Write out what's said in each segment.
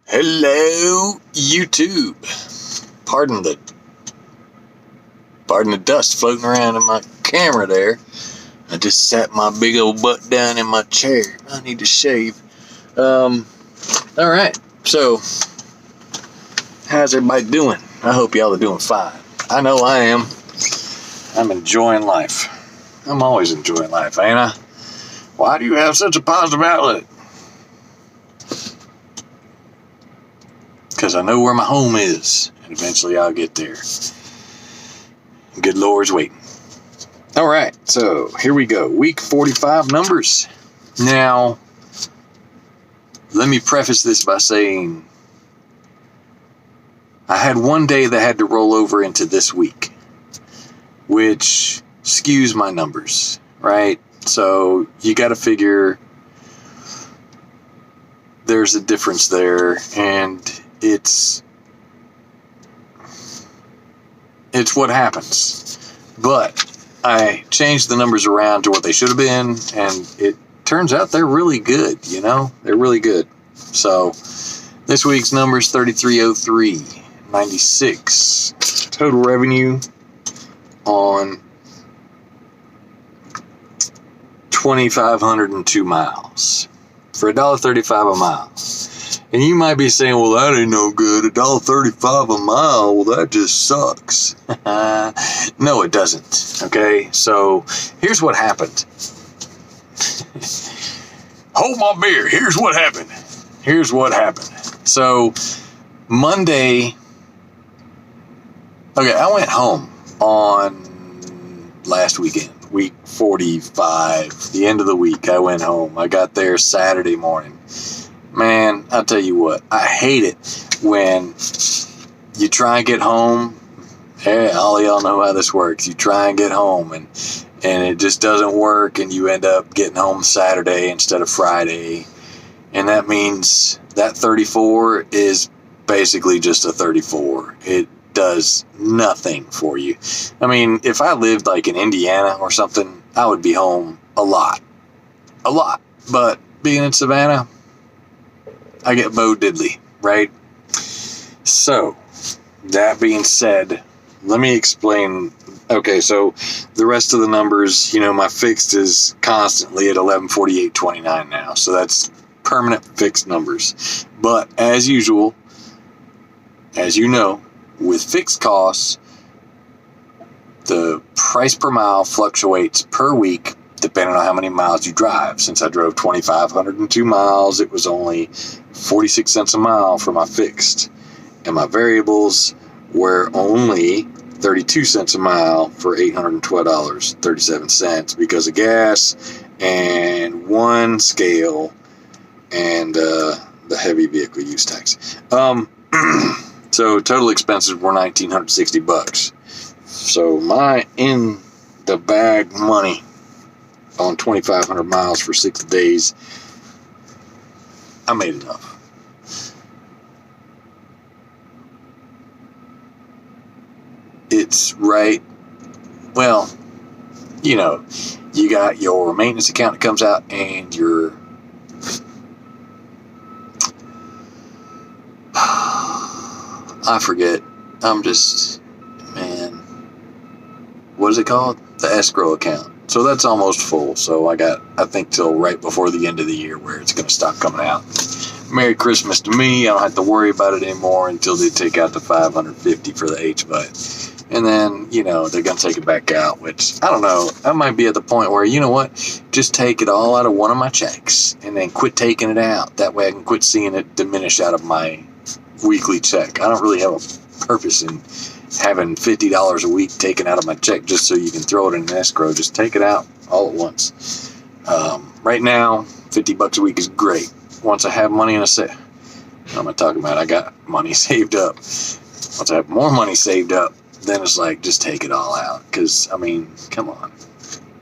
Hello, YouTube. Pardon the dust floating around in my camera there. I just sat my big old butt down in my chair. I need to shave. Alright, so how's everybody doing? I hope y'all are doing fine. I know I am. I'm enjoying life. I'm always enjoying life, ain't I? Why do you have such a positive outlook? Because I know where my home is, and eventually I'll get there. Good Lord's waiting. Alright, so here we go. Week 45 numbers. Now, let me preface this by saying I had one day that had to roll over into this week, which skews my numbers, right? So you got to figure there's a difference there, and it's what happens. But I changed the numbers around to what they should have been, and it turns out they're really good, you know? They're really good. So this week's numbers 3303, 96. Total revenue on 2,502 miles for $1.35 a mile. And you might be saying, well, that ain't no good. $1.35 a mile. Well, that just sucks. No, it doesn't. Okay, so here's what happened. Hold my beer. Here's what happened. So Monday, okay, I went home on last weekend, week 45, the end of the week. I went home. I got there Saturday morning. Man, I'll tell you what, I hate it when you try and get home. Hey, all of y'all know how this works. You try and get home and it just doesn't work, and you end up getting home Saturday instead of Friday. And that means that 34 is basically just a 34. It does nothing for you. I mean, if I lived like in Indiana or something, I would be home a lot. But being in Savannah, I get Bo Diddley, right? So, that being said, let me explain. Okay, so the rest of the numbers, you know, my fixed is constantly at 1148.29 now. So that's permanent fixed numbers. But as usual, as you know, with fixed costs, the price per mile fluctuates per week depending on how many miles you drive. Since I drove 2,502 miles, it was only 46 cents a mile for my fixed. And my variables were only 32 cents a mile for $812.37 because of gas and one scale and the heavy vehicle use tax. So total expenses were $1,960. So my in the bag money on 2,500 miles for 6 days, I made enough. It's right. Well, you know, you got your maintenance account that comes out and your I forget. What is it called? The escrow account. So that's almost full. So I think till right before the end of the year where it's going to stop coming out. Merry Christmas to me. I don't have to worry about it anymore until they take out the $550 for the HVAC. And then, you know, they're going to take it back out, which, I don't know. I might be at the point where, you know what, just take it all out of one of my checks and then quit taking it out. That way I can quit seeing it diminish out of my weekly check. I don't really have a purpose in having $50 a week taken out of my check just so you can throw it in an escrow. Just take it out all at once. Right now, $50 a week is great. Once I have money in a set, what am I talking about? I got money saved up. Once I have more money saved up, then it's like, just take it all out. Because, I mean, come on.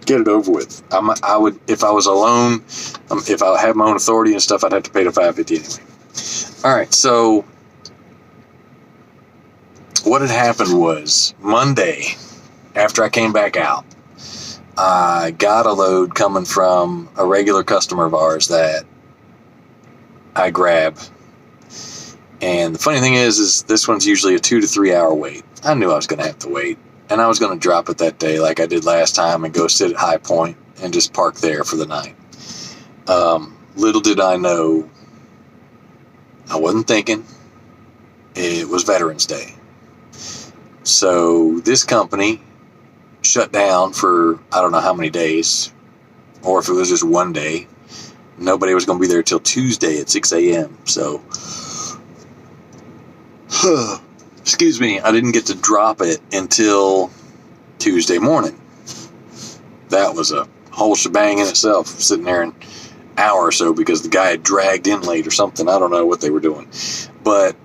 Get it over with. I would, if I was alone, if I had my own authority and stuff, I'd have to pay the $550 anyway. All right, so what had happened was Monday, after I came back out, I got a load coming from a regular customer of ours that I grab. And the funny thing is this one's usually a 2 to 3 hour wait. I knew I was going to have to wait. And I was going to drop it that day like I did last time and go sit at High Point and just park there for the night. Little did I know, I wasn't thinking, it was Veterans Day. So this company shut down for I don't know how many days, or if it was just one day. Nobody was going to be there till Tuesday at 6 a.m. So, excuse me, I didn't get to drop it until Tuesday morning. That was a whole shebang in itself, sitting there an hour or so because the guy had dragged in late or something. I don't know what they were doing. But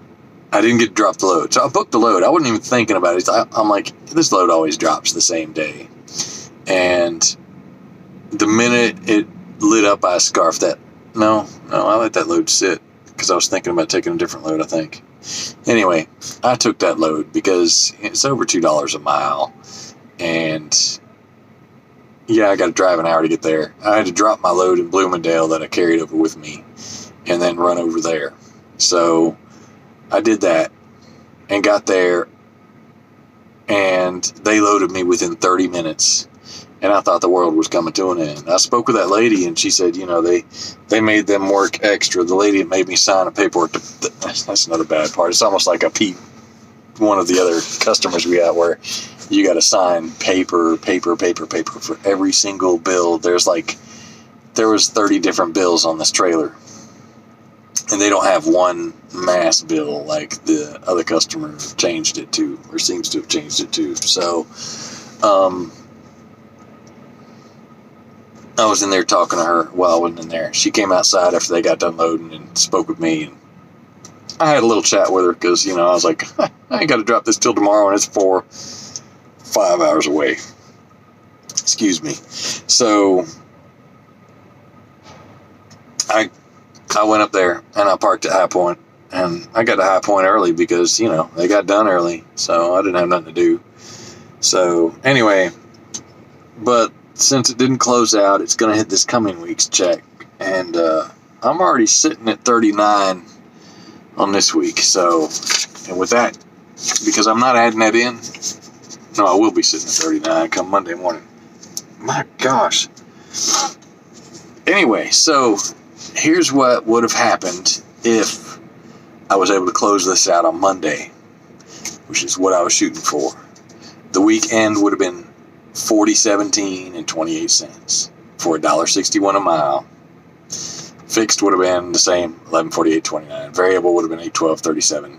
I didn't get to drop the load. So I booked the load. I wasn't even thinking about it. I'm like, this load always drops the same day. And the minute it lit up, I scarfed that. No, I let that load sit because I was thinking about taking a different load, I think. Anyway, I took that load because it's over $2 a mile. And yeah, I got to drive an hour to get there. I had to drop my load in Bloomingdale that I carried over with me and then run over there. So I did that and got there, and they loaded me within 30 minutes. And I thought the world was coming to an end. I spoke with that lady, and she said, they made them work extra. The lady that made me sign a paperwork. That's another bad part. It's almost like one of the other customers we got where you got to sign paper for every single bill. There was 30 different bills on this trailer. And they don't have one mass bill like the other customer changed it to, or seems to have changed it to. So, I was in there talking to her. Well, I wasn't in there. She came outside after they got done loading and spoke with me. And I had a little chat with her because, I was like, I ain't got to drop this till tomorrow, and it's 5 hours away. Excuse me. So I went up there and I parked at High Point, and I got to High Point early because, they got done early, so I didn't have nothing to do. So anyway, but since it didn't close out, it's going to hit this coming week's check, and I'm already sitting at 39 on this week. So, and with that, because I'm not adding that in, no, I will be sitting at 39 come Monday morning. My gosh. Anyway, so here's what would have happened if I was able to close this out on Monday, which is what I was shooting for. The weekend would have been $40.17 and 28 cents for $1.61 a mile. Fixed would have been the same, $11.48.29. Variable would have been $8.12.37,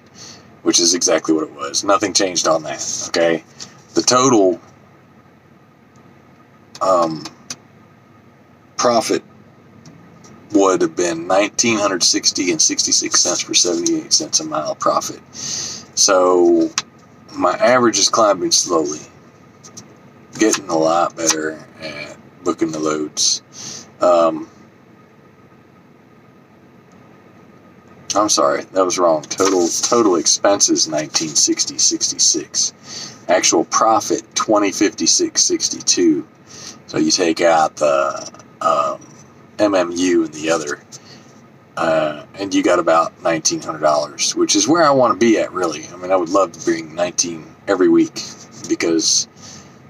which is exactly what it was. Nothing changed on that. Okay, the total profit would have been $1,960 and 66 cents for 78 cents a mile profit. So my average is climbing slowly, getting a lot better at booking the loads. I'm sorry, that was wrong. Total expenses $19.60.66. Actual profit $20.56.62. So you take out the MMU and the other, and you got about $1,900, which is where I want to be at, really. I mean, I would love to bring 19 every week, because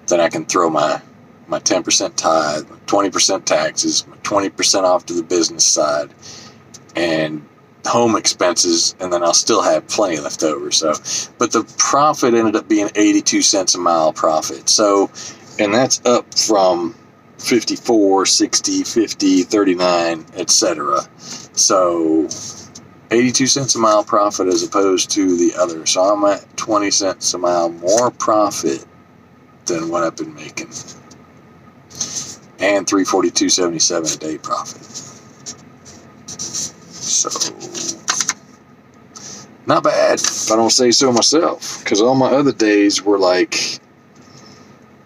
then I can throw my 10% tithe, 20% taxes, 20% off to the business side, and home expenses, and then I'll still have plenty left over. So, but the profit ended up being 82 cents a mile profit. So, and that's up from 54, 60, 50, 39, etc. So 82 cents a mile profit as opposed to the other. So I'm at 20 cents a mile more profit than what I've been making. And $342.77 a day profit. So not bad, if I don't say so myself, because all my other days were like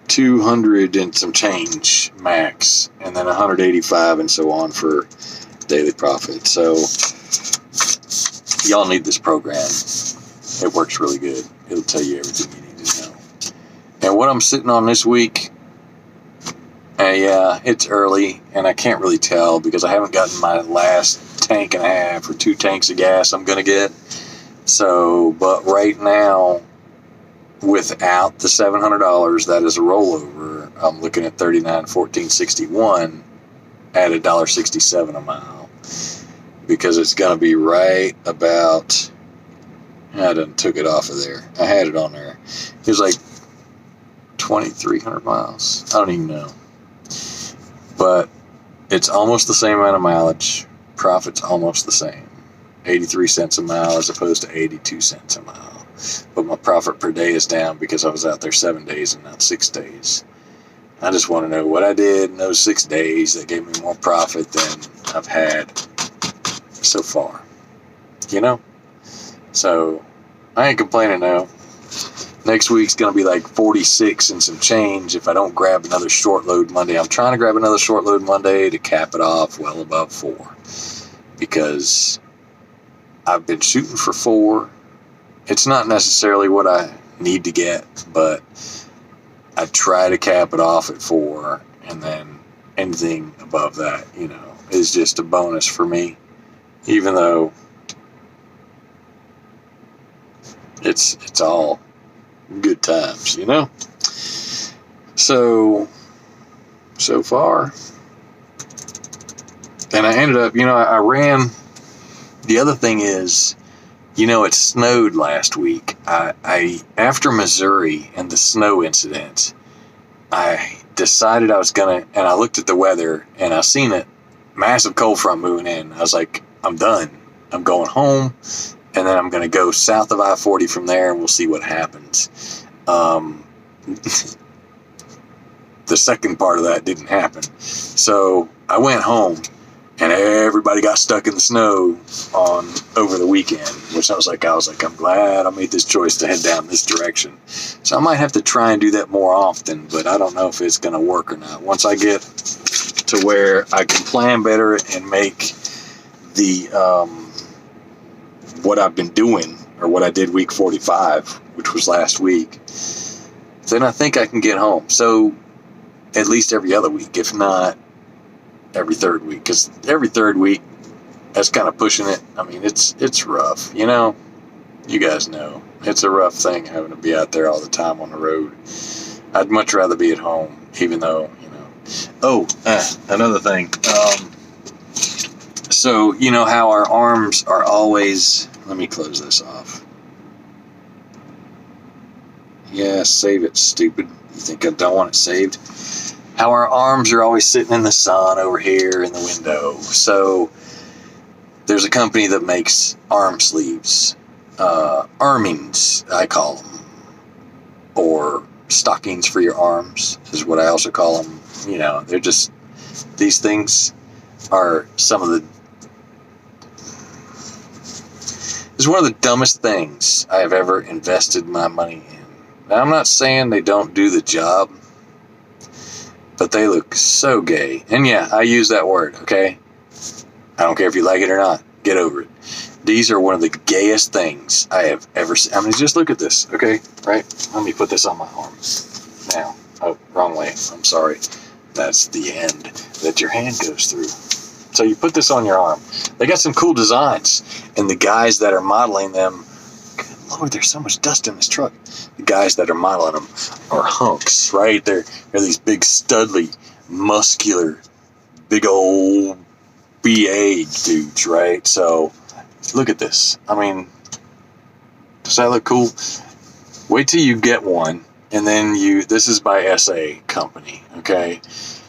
200 and some change max, and then 185 and so on for daily profit. So y'all need this program. It works really good. It'll tell you everything you need to know. And what I'm sitting on this week, yeah, it's early, and I can't really tell because I haven't gotten my last tank and a half or 2 tanks of gas I'm going to get. So, but right now, without the $700, that is a rollover. I'm looking at $39.14.61 at $1.67 a mile, because it's going to be right about. I done took it off of there. I had it on there. It was like 2,300 miles. I don't even know. But it's almost the same amount of mileage. Profit's almost the same. 83 cents a mile as opposed to 82 cents a mile. But my profit per day is down because I was out there 7 days and not 6 days. I just want to know what I did in those 6 days that gave me more profit than I've had so far. You know? So, I ain't complaining now. Next week's going to be like 46 and some change if I don't grab another short load Monday. I'm trying to grab another short load Monday to cap it off well above 4. Because I've been shooting for 4. It's not necessarily what I need to get, but I try to cap it off at 4. And then anything above that, is just a bonus for me. Even though it's all good times, So far. And I ended up, I ran. The other thing is, it snowed last week. I after Missouri and the snow incident, I decided I was gonna, and I looked at the weather and I seen it, massive cold front moving in. I was like, I'm done. I'm going home. And then I'm going to go south of I-40 from there, and we'll see what happens. The second part of that didn't happen. So I went home, and everybody got stuck in the snow over the weekend, which I was like, I'm glad I made this choice to head down this direction. So I might have to try and do that more often, but I don't know if it's going to work or not. Once I get to where I can plan better and make the what I've been doing, or what I did week 45, which was last week, then I think I can get home. So at least every other week, if not every third week, because every third week, that's kind of pushing it. I mean, it's rough, you guys know, it's a rough thing having to be out there all the time on the road. I'd much rather be at home, even though, another thing, so, how our arms are always... Let me close this off. Yeah, save it, stupid. You think I don't want it saved? How our arms are always sitting in the sun over here in the window. So, there's a company that makes arm sleeves. Armings, I call them. Or stockings for your arms is what I also call them. They're just... These things are some of the... It's one of the dumbest things I have ever invested my money in. Now, I'm not saying they don't do the job, but they look so gay. And yeah, I use that word, okay? I don't care if you like it or not. Get over it. These are one of the gayest things I have ever seen. I mean, just look at this, okay? Right? Let me put this on my arm. Now. Oh, wrong way. I'm sorry. That's the end that your hand goes through. So you put this on your arm. They got some cool designs. And the guys that are modeling them, good Lord, there's so much dust in this truck. The guys that are modeling them are hunks, right? They're these big, studly, muscular, big old BA dudes, right? So look at this. I mean, does that look cool? Wait till you get one. And then this is by SA Company, okay?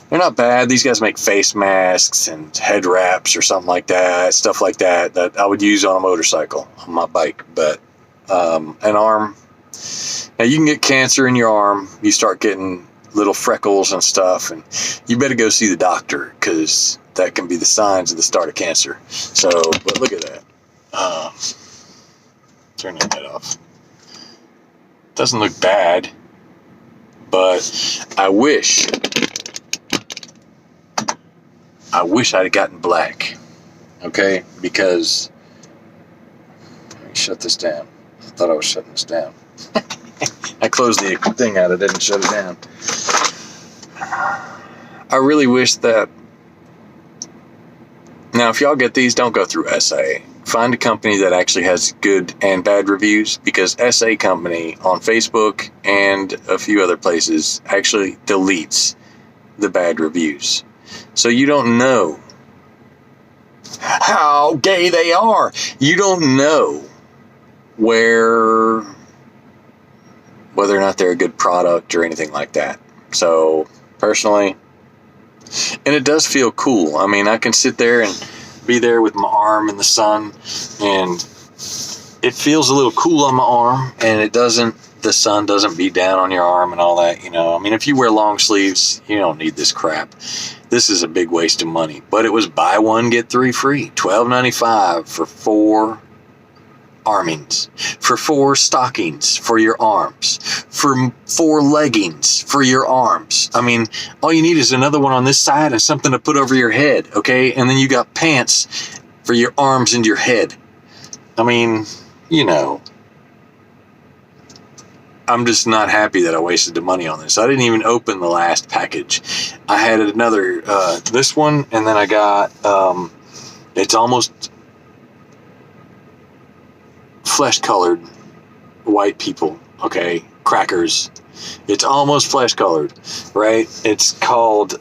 They're not bad. These guys make face masks and head wraps or something like that, stuff like that I would use on a motorcycle, on my bike. But an arm, now you can get cancer in your arm. You start getting little freckles and stuff, and you better go see the doctor, because that can be the signs of the start of cancer. So, but look at that. Turn that off. Doesn't look bad, but I wish I'd have gotten black, okay? Because, let me shut this down. I thought I was shutting this down. I closed the thing out, I didn't shut it down. I really wish that, now if y'all get these, don't go through SA. find a company that actually has good and bad reviews, because SA Company on Facebook and a few other places actually deletes the bad reviews. So you don't know how gay they are. You don't know whether or not they're a good product or anything like that. So personally, and it does feel cool. I mean, I can sit there and be there with my arm in the sun, and it feels a little cool on my arm, and the sun doesn't beat down on your arm and all that, I mean, if you wear long sleeves, you don't need this crap. This is a big waste of money. But it was buy one, get three free. $12.95 for 4 armings, for 4 stockings for your arms, for 4 leggings for your arms. I mean, all you need is another one on this side and something to put over your head, okay? And then you got pants for your arms and your head. I mean, I'm just not happy that I wasted the money on this. I didn't even open the last package. I had another, this one, and then I got, it's almost flesh-colored white people, okay? Crackers. It's almost flesh-colored, right? It's called,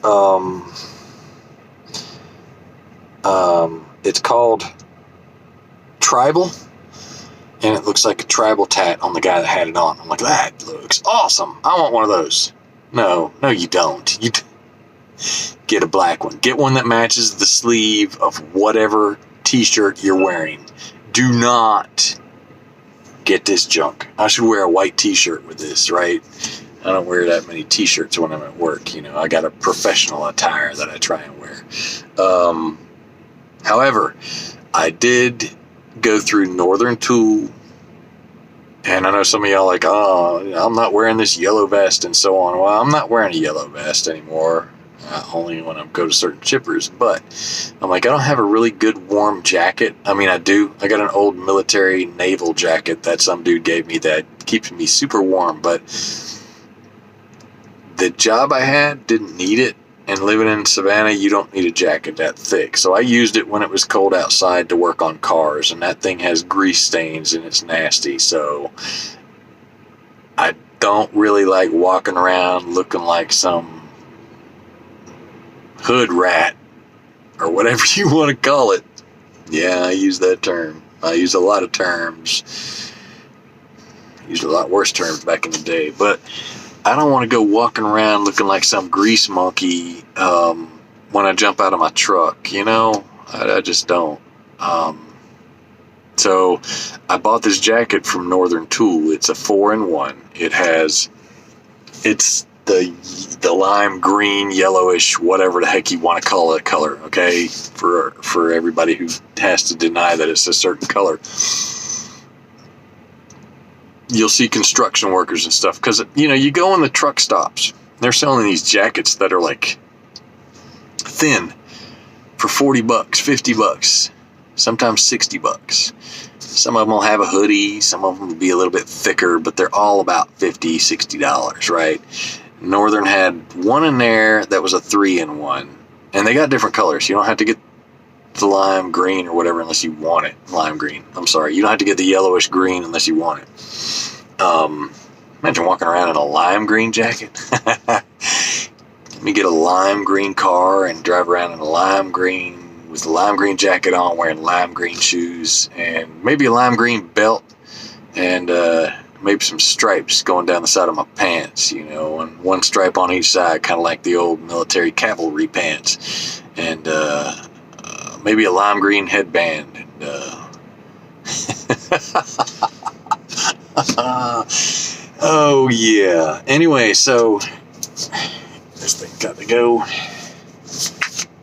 Tribal. And it looks like a tribal tat on the guy that had it on. I'm like, that looks awesome. I want one of those. No, you don't. You get a black one. Get one that matches the sleeve of whatever t-shirt you're wearing. Do not get this junk. I should wear a white t-shirt with this, right? I don't wear that many t-shirts when I'm at work. I got a professional attire that I try and wear. However, I did go through Northern Tool, and I know some of y'all like, oh, I'm not wearing this yellow vest and so on. Well, I'm not wearing a yellow vest anymore, only when I go to certain shippers. But I'm like, I don't have a really good warm jacket. I mean, I do. I got an old military naval jacket that some dude gave me that keeps me super warm, but the job I had didn't need it. And living in Savannah, you don't need a jacket that thick. So I used it when it was cold outside to work on cars. And that thing has grease stains and it's nasty. So I don't really like walking around looking like some hood rat or whatever you want to call it. Yeah, I use that term. I use a lot of terms. I used a lot worse terms back in the day. But I don't want to go walking around looking like some grease monkey when I jump out of my truck, I just don't. So I bought this jacket from Northern Tool. It's a 4-in-1. It's the lime green, yellowish, whatever the heck you want to call it color, okay? For everybody who has to deny that it's a certain color. You'll see construction workers and stuff, because you go in the truck stops, they're selling these jackets that are like thin for $40, $50, sometimes $60. Some of them will have a hoodie, some of them will be a little bit thicker, but they're all about $50, $60, right? Northern had one in there that was a 3-in-1, and they got different colors. You don't have to get the lime green or whatever unless you want it. Lime green. I'm sorry. You don't have to get the yellowish green unless you want it. Imagine walking around in a lime green jacket. Let me get a lime green car and drive around in a lime green with a lime green jacket on, wearing lime green shoes and maybe a lime green belt and maybe some stripes going down the side of my pants, and one stripe on each side, kind of like the old military cavalry pants, and maybe a lime green headband, and oh yeah. Anyway, so this thing got to go.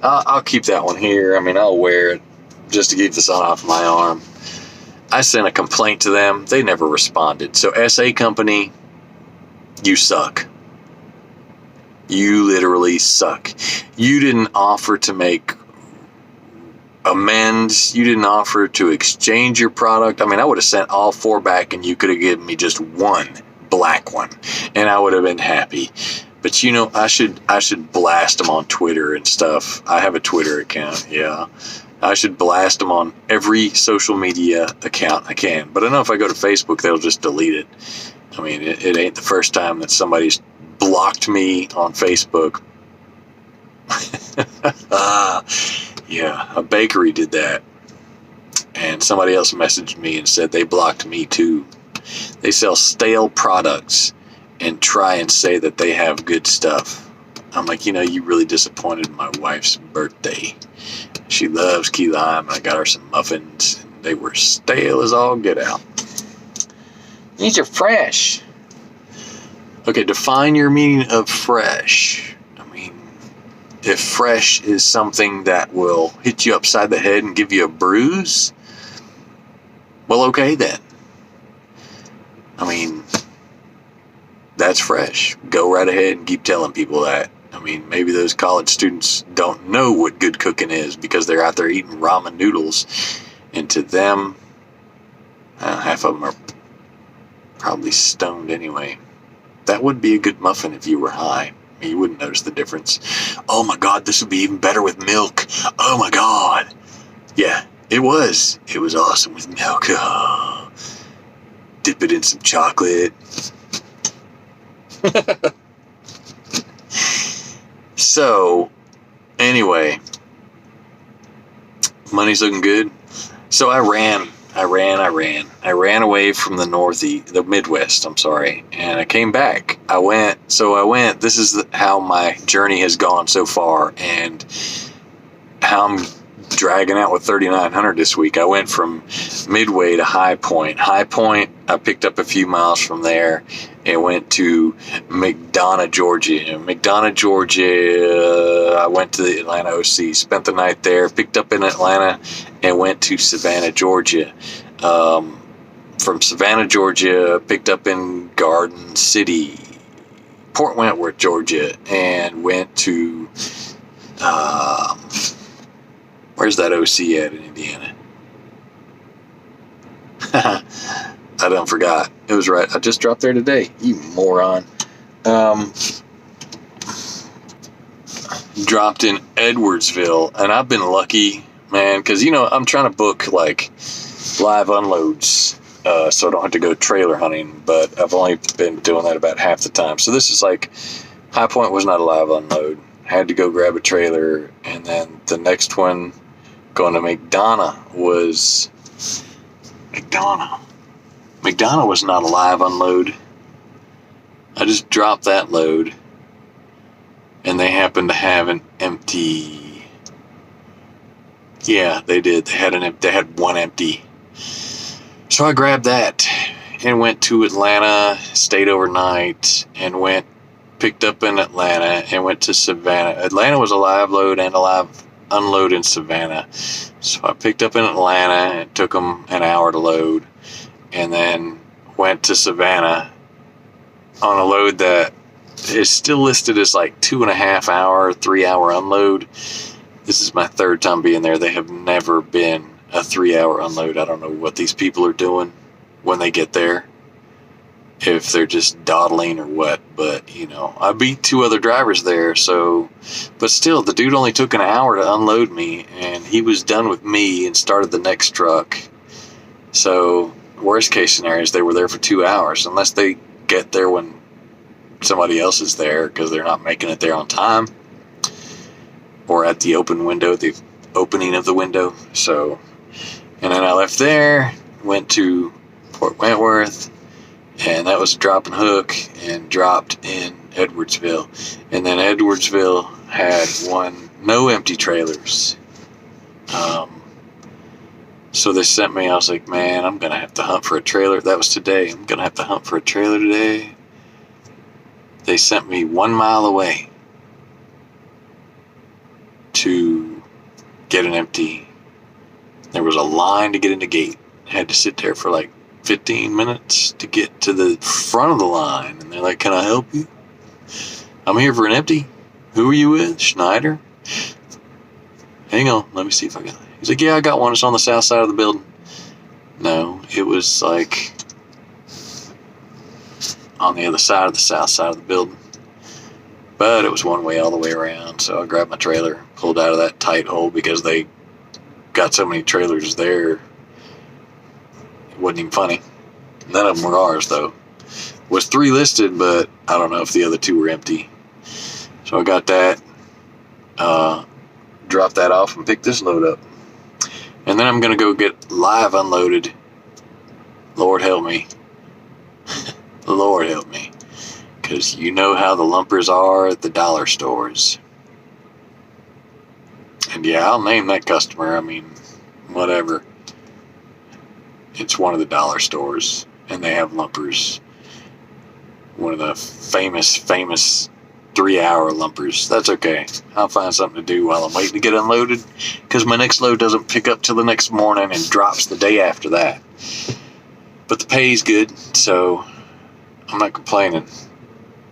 I'll keep that one here. I mean, I'll wear it just to keep the sun off my arm. I sent a complaint to them. They never responded. So SA Company, you suck. You literally suck. You didn't offer to make amends. You didn't offer to exchange your product. I mean, I would have sent all 4 back and you could have given me just one black one and I would have been happy. But I should blast them on Twitter and stuff. I have a Twitter account, yeah. I should blast them on every social media account I can. But I know if I go to Facebook, they'll just delete it. I mean, it ain't the first time that somebody's blocked me on Facebook. Yeah, a bakery did that. And somebody else messaged me and said they blocked me too. They sell stale products and try and say that they have good stuff. I'm like, you really disappointed my wife's birthday. She loves key lime, and I got her some muffins, and they were stale as all get out. These are fresh. Okay, define your meaning of fresh. I mean, if fresh is something that will hit you upside the head and give you a bruise, well, okay then. I mean, that's fresh. Go right ahead and keep telling people that. I mean, maybe those college students don't know what good cooking is because they're out there eating ramen noodles. And to them, half of them are probably stoned anyway. That would be a good muffin if you were high. I mean, you wouldn't notice the difference. Oh my God, this would be even better with milk. Oh my God. Yeah, it was. It was awesome with milk. Oh. Dip it in some chocolate. So, anyway, money's looking good. So I ran away from the Midwest, and I came back. I went, this is how my journey has gone so far, and how I'm dragging out with 3,900 this week. I went from Midway to High Point. High Point, I picked up a few miles from there and went to McDonough, Georgia. I went to the Atlanta OC, spent the night there, picked up in Atlanta, and went to Savannah, Georgia. From Savannah, Georgia, picked up in Garden City, Port Wentworth, Georgia, and went to where's that OC at in Indiana? I done forgot. It was right. I just dropped there today. You moron. Dropped in Edwardsville, and I've been lucky, man, because, I'm trying to book, like, live unloads, so I don't have to go trailer hunting, but I've only been doing that about half the time. So this is like, High Point was not a live unload. Had to go grab a trailer, and then the next one, going to McDonough was not a live unload. I just dropped that load, and they happened to have an empty. Yeah, they did. They had one empty. So I grabbed that and went to Atlanta, stayed overnight, and picked up in Atlanta and went to Savannah. Atlanta was a live load and a live unload in Savannah. So I picked up in Atlanta. It took them an hour to load, and then went to Savannah on a load that is still listed as like 2.5 hour, 3 hour unload. This is my third time being there. They have never been a 3 hour unload. I don't know what these people are doing when they get there, if they're just dawdling or what, but I beat 2 other drivers there. So, but still, the dude only took an hour to unload me, and he was done with me and started the next truck. So worst case scenario is they were there for 2 hours, unless they get there when somebody else is there because they're not making it there on time, or at the opening of the window. So, and then I left there, went to Port Wentworth, and that was a drop and hook, and dropped in Edwardsville. And then Edwardsville had no empty trailers. So they sent me, I was like, man, I'm going to have to hunt for a trailer. That was today. I'm going to have to hunt for a trailer today. They sent me 1 mile away to get an empty. There was a line to get in the gate. I had to sit there for like 15 minutes to get to the front of the line. And they're like, can I help you? I'm here for an empty. Who are you with? Schneider? Hang on, let me see if I got it. He's like, yeah, I got one. It's on the south side of the building. No, it was like on the other side of the south side of the building. But it was one way all the way around. So I grabbed my trailer, pulled out of that tight hole because they got so many trailers there, it wasn't even funny. None of them were ours, though. Was 3 listed, but I don't know if the other 2 were empty. So I got that, dropped that off, and picked this load up. And then I'm going to go get live unloaded. Lord help me. Lord help me. Because you know how the lumpers are at the dollar stores. And yeah, I'll name that customer. I mean, whatever. It's one of the dollar stores, and they have lumpers. One of the famous 3-hour lumpers. That's okay. I'll find something to do while I'm waiting to get unloaded, because my next load doesn't pick up till the next morning and drops the day after that. But the pay's good, so I'm not complaining.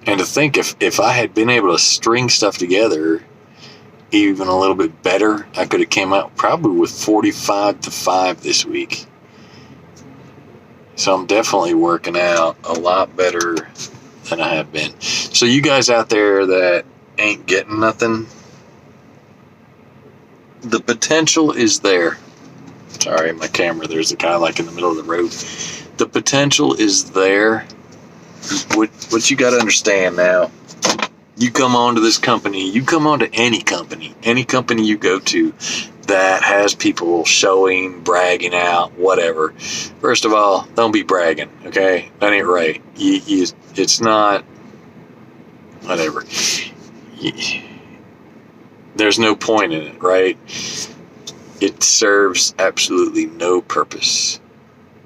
And to think if I had been able to string stuff together even a little bit better, I could have came out probably with 45 to 5 this week. So I'm definitely working out a lot better than I have been. So you guys out there that ain't getting nothing, the potential is there. Sorry, my camera, there's a guy like in the middle of the road. The potential is there. What you got to understand now, you come on to this company, you come on to any company you go to that has people showing, bragging out, whatever. First of all, don't be bragging, okay? That ain't right. It's not, whatever. There's no point in it, right? It serves absolutely no purpose.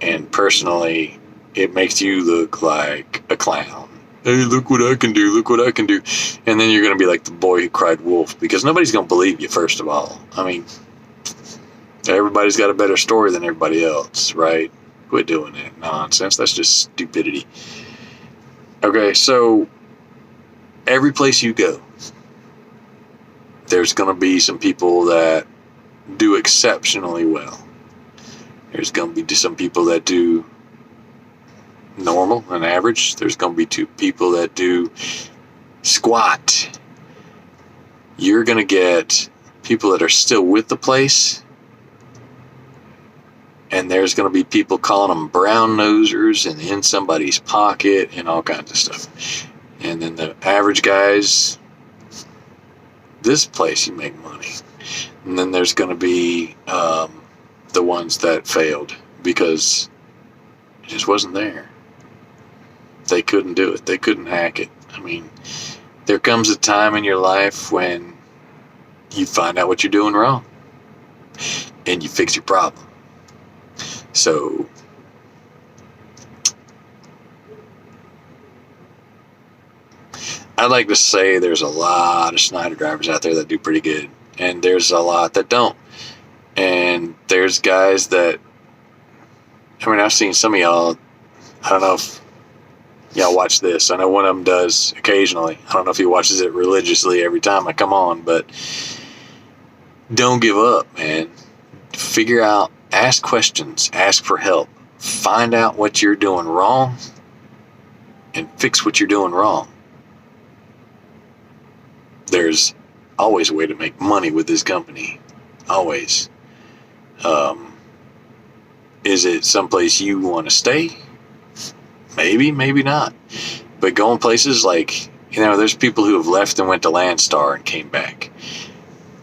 And personally, it makes you look like a clown. Hey, look what I can do, look what I can do. And then you're going to be like the boy who cried wolf, because nobody's going to believe you, first of all. I mean, everybody's got a better story than everybody else, right? Quit doing that nonsense. That's just stupidity. Okay, so every place you go, there's going to be some people that do exceptionally well. There's going to be some people that do normal and average. There's going to be 2 people that do squat. You're going to get people that are still with the place, and there's going to be people calling them brown nosers and in somebody's pocket and all kinds of stuff. And then the average guys, this place you make money. And then there's going to be the ones that failed because it just wasn't there. They couldn't do it. They couldn't hack it. I mean, there comes a time in your life when you find out what you're doing wrong and you fix your problem. So I'd like to say there's a lot of Schneider drivers out there that do pretty good, and there's a lot that don't. And there's guys that, I mean, I've seen some of y'all, I don't know if y'all watch this. I know one of them does occasionally. I don't know if he watches it religiously every time I come on, but don't give up, man. Figure out, ask questions, ask for help, find out what you're doing wrong, and fix what you're doing wrong. There's always a way to make money with this company. Always. Is it someplace you want to stay? Maybe, maybe not. But going places like, there's people who have left and went to Landstar and came back.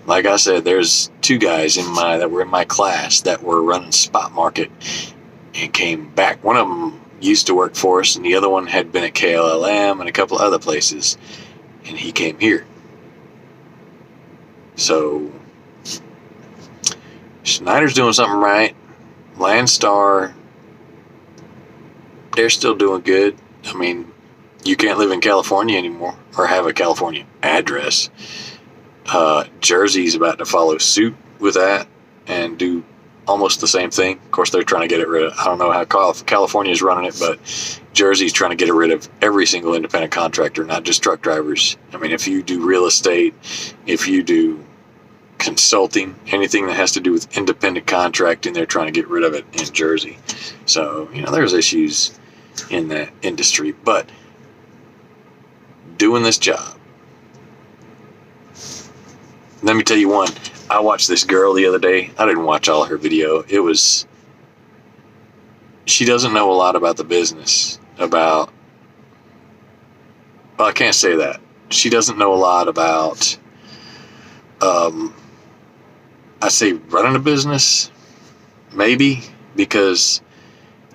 Like I said, there's 2 guys that were in my class that were running Spot Market and came back. One of them used to work for us, and the other one had been at KLLM and a couple other places, and he came here. So Schneider's doing something right. Landstar, they're still doing good. I mean, you can't live in California anymore or have a California address. Jersey's about to follow suit with that and do almost the same thing. Of course, they're trying to get it rid of, I don't know how California's running it, but Jersey's trying to get rid of every single independent contractor, not just truck drivers. I mean, if you do real estate, if you do consulting, anything that has to do with independent contracting, they're trying to get rid of it in Jersey. So, there's issues in that industry, but doing this job, let me tell you one, I watched this girl the other day. I didn't watch all of her video. She doesn't know a lot about the business. Well, I can't say that. She doesn't know a lot about, I say running a business, maybe, because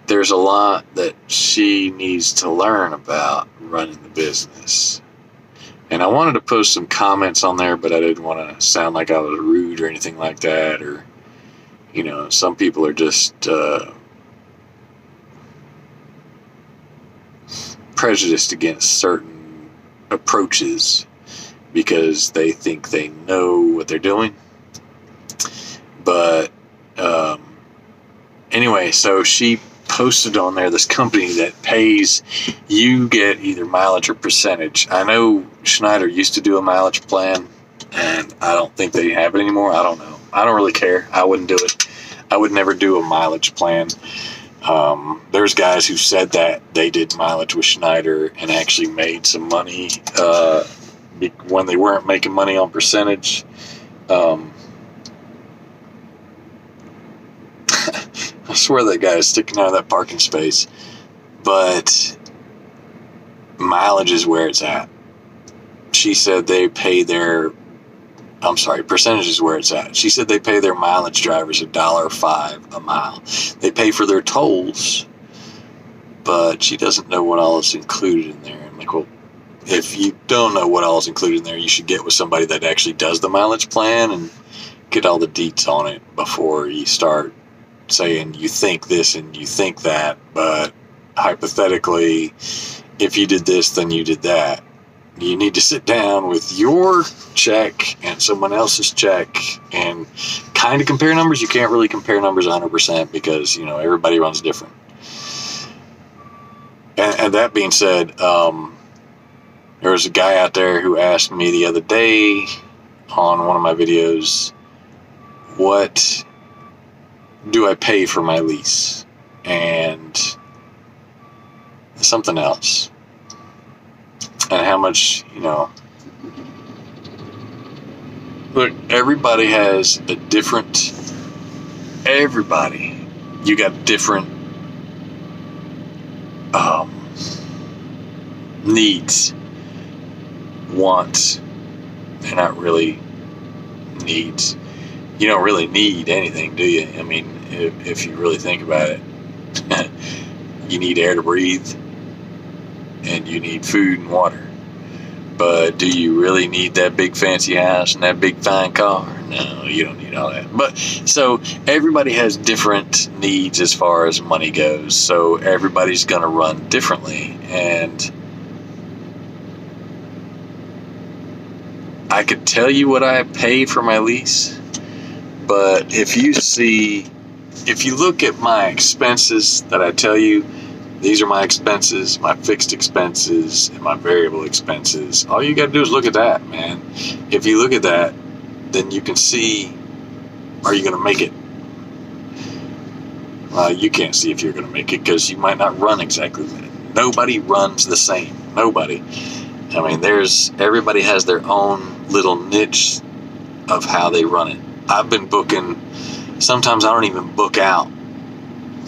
there's a lot that she needs to learn about running the business. And I wanted to post some comments on there, but I didn't want to sound like I was rude or anything like that. Or, some people are just prejudiced against certain approaches because they think they know what they're doing. But anyway, so she posted on there this company that pays, you get either mileage or percentage. I know Schneider used to do a mileage plan, and I don't think they have it anymore. I don't know. I don't really care. I wouldn't do it. I would never do a mileage plan. There's guys who said that they did mileage with Schneider and actually made some money when they weren't making money on percentage. I swear that guy is sticking out of that parking space. But mileage is where it's at. She said they pay percentage is where it's at. She said they pay their mileage drivers $1.05 a mile. They pay for their tolls, but she doesn't know what all is included in there. I'm like, well, if you don't know what all is included in there, you should get with somebody that actually does the mileage plan and get all the deets on it before you start saying you think this and you think that. But hypothetically, if you did this, then you did that. You need to sit down with your check and someone else's check and kind of compare numbers. You can't really compare numbers 100% because, everybody runs different. And that being said, there was a guy out there who asked me the other day on one of my videos, what do I pay for my lease? And something else. And how much, look, everybody has a different, you got different needs, wants. They're not really needs. You don't really need anything, do you? I mean, if you really think about it, you need air to breathe and you need food and water. But do you really need that big fancy house and that big fine car? No, you don't need all that. But so everybody has different needs as far as money goes. So everybody's going to run differently. And I could tell you what I pay for my lease, but if you look at my expenses that I tell you, these are my expenses, my fixed expenses, and my variable expenses. All you got to do is look at that, man. If you look at that, then you can see, are you going to make it? Well, you can't see if you're going to make it because you might not run exactly that. Nobody runs the same. Nobody. I mean, everybody has their own little niche of how they run it. I've been booking, sometimes I don't even book out.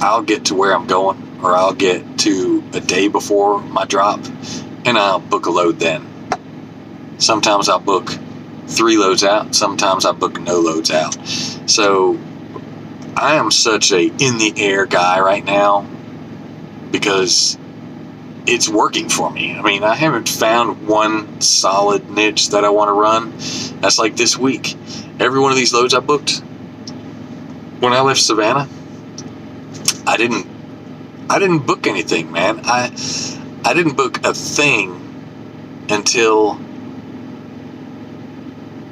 I'll get to where I'm going, or I'll get to a day before my drop, and I'll book a load then. Sometimes I'll book 3 loads out. Sometimes I book no loads out. So I am such a in the air guy right now because it's working for me. I mean, I haven't found one solid niche that I want to run. That's like this week. Every one of these loads I booked, when I left Savannah, I didn't book anything, man. I didn't book a thing until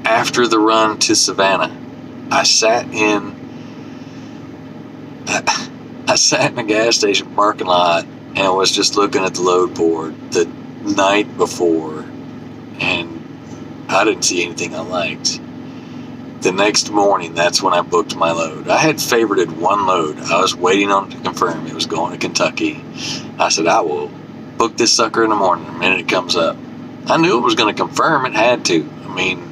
after the run to Savannah. I sat in a gas station parking lot and was just looking at the load board the night before, and I didn't see anything I liked. The next morning, that's when I booked my load. I had favorited one load. I was waiting on it to confirm. It was going to Kentucky. I said, I will book this sucker in the morning the minute it comes up. I knew it was going to confirm. It had to. I mean,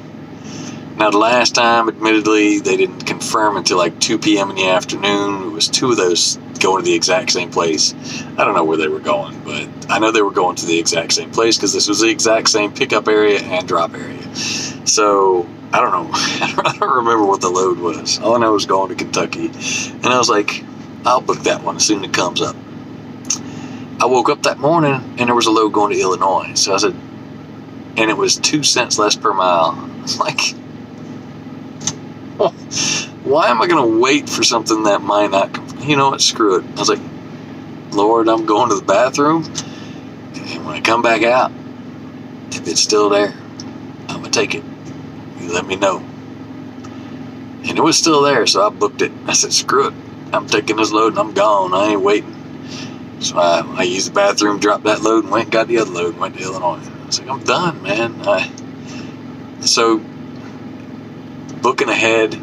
Now, the last time, admittedly, they didn't confirm until like 2 p.m. in the afternoon. It was two of those going to the exact same place. I don't know where they were going, but I know they were going to the exact same place because this was the exact same pickup area and drop area. So, I don't know. I don't remember what the load was. All I know was going to Kentucky. And I was like, I'll book that one as soon as it comes up. I woke up that morning and there was a load going to Illinois. So I said, and it was 2 cents less per mile. I'm like, why am I going to wait for something that might not come? You know what? Screw it. I was like, Lord, I'm going to the bathroom. And when I come back out, if it's still there, I'm going to take it. You let me know. And it was still there, so I booked it. I said, screw it. I'm taking this load and I'm gone. I ain't waiting. So I used the bathroom, dropped that load, and went and got the other load and went to Illinois. I was like, I'm done, man. So booking ahead,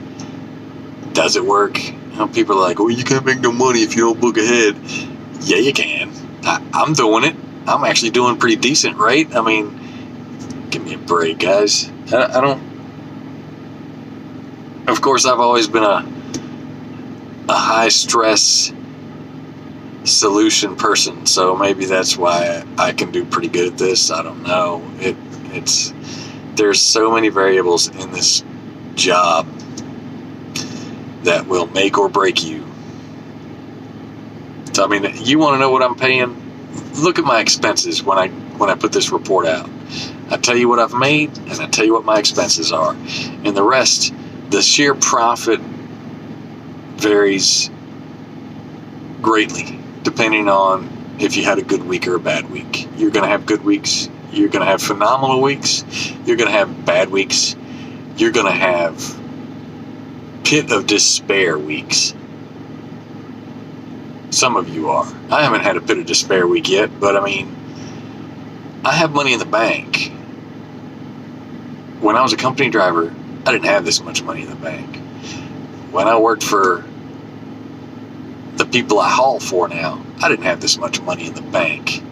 does it work? You know, people are like, well, you can't make no money if you don't book ahead. Yeah, you can. I'm doing it. I'm actually doing pretty decent, right? I mean, give me a break, guys. I don't... Of course, I've always been a high-stress solution person, so maybe that's why I can do pretty good at this. I don't know. There's so many variables in this job that will make or break you. So I mean, you want to know what I'm paying? Look at my expenses when I put this report out. I tell you what I've made and I tell you what my expenses are, and the rest, the sheer profit varies greatly depending on if you had a good week or a bad week. You're going to have good weeks. You're going to have phenomenal weeks. You're going to have bad weeks. You're going to have pit of despair weeks. Some of you are. I haven't had a pit of despair week yet, but I mean, I have money in the bank. When I was a company driver, I didn't have this much money in the bank. When I worked for the people I haul for now, I didn't have this much money in the bank.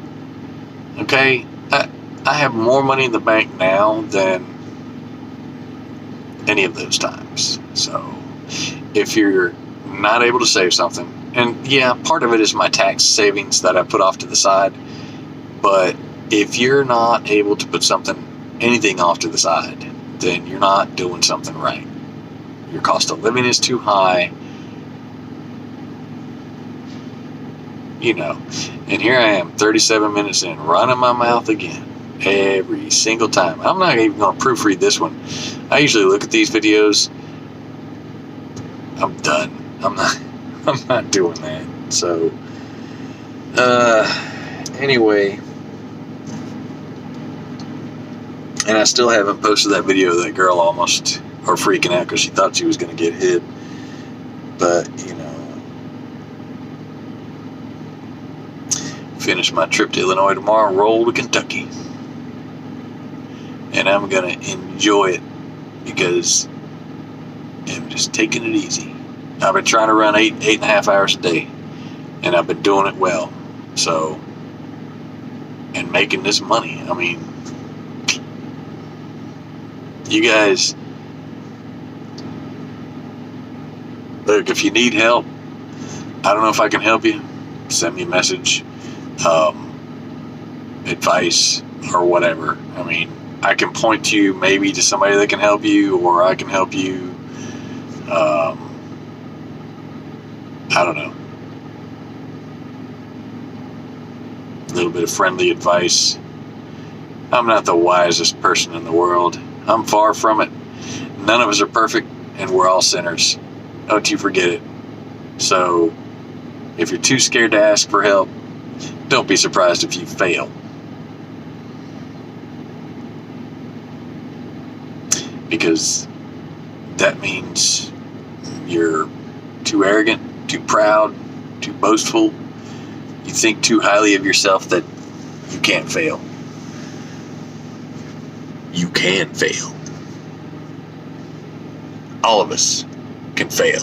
Okay? I have more money in the bank now than any of those times. So, if you're not able to save something, and yeah, part of it is my tax savings that I put off to the side, but if you're not able to put anything off to the side, then you're not doing something right. Your cost of living is too high. You know, and here I am 37 minutes in, running my mouth again every single time. I'm not even going to proofread this one. I usually look at these videos. I'm done. I'm not doing that. So anyway, and I still haven't posted that video of that girl almost freaking out because she thought she was going to get hit. But you know, finish my trip to Illinois tomorrow, roll to Kentucky. And I'm going to enjoy it because I'm just taking it easy. I've been trying to run 8.5 hours a day, and I've been doing it well. So, and making this money. I mean, you guys, look, if you need help, I don't know if I can help you. Send me a message. Advice or whatever. I mean, I can point you maybe to somebody that can help you, or I can help you. I don't know. A little bit of friendly advice. I'm not the wisest person in the world. I'm far from it. None of us are perfect, and we're all sinners. Don't you forget it. So, if you're too scared to ask for help, don't be surprised if you fail. Because that means you're too arrogant, too proud, too boastful. You think too highly of yourself that you can't fail. You can fail. All of us can fail.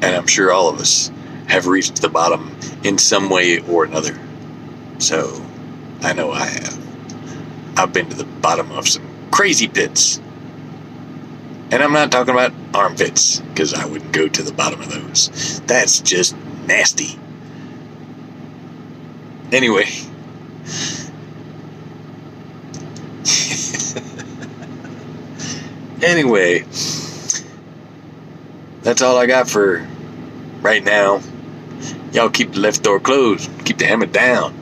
And I'm sure all of us have reached the bottom in some way or another. So, I know I have. I've been to the bottom of some crazy pits. And I'm not talking about armpits, because I wouldn't go to the bottom of those. That's just nasty. Anyway. Anyway. That's all I got for right now. Y'all keep the left door closed. Keep the hammer down.